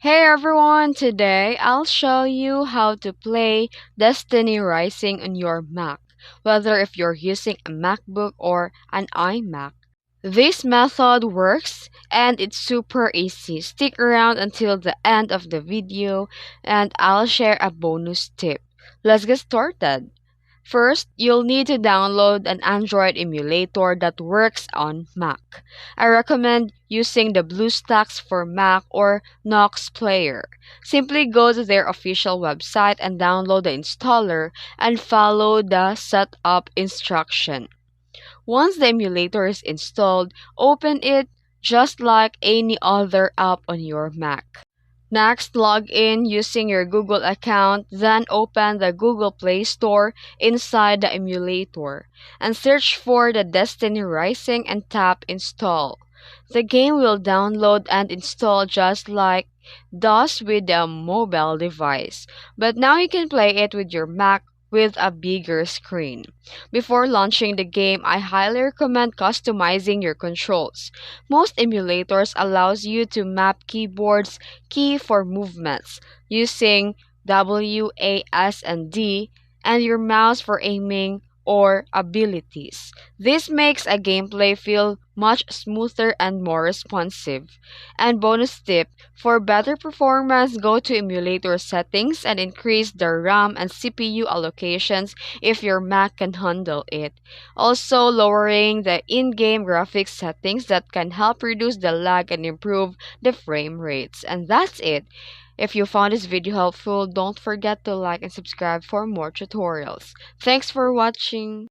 Hey everyone, today I'll show you how to play Destiny Rising on your Mac, whether if you're using a MacBook or an iMac. This method works and it's super easy. Stick around until the end of the video and I'll share a bonus tip. Let's get started. First, you'll need to download an Android emulator that works on Mac. I recommend using the BlueStacks for Mac or Nox Player. Simply go to their official website and download the installer and follow the setup instruction. Once the emulator is installed, open it just like any other app on your Mac. Next, log in using your Google account, then open the Google Play Store inside the emulator and search for the Destiny Rising and tap Install. The game will download and install just like does with a mobile device, but now you can play it with your Mac with a bigger screen. Before launching the game, I highly recommend customizing your controls. Most emulators allows you to map keyboard's key for movements using W, A, S, and D, and your mouse for aiming or abilities. This makes a gameplay feel much smoother and more responsive. And bonus tip, for better performance, go to emulator settings and increase the RAM and CPU allocations if your Mac can handle it. Also, lowering the in-game graphics settings that can help reduce the lag and improve the frame rates. And that's it. If you found this video helpful, don't forget to like and subscribe for more tutorials. Thanks for watching.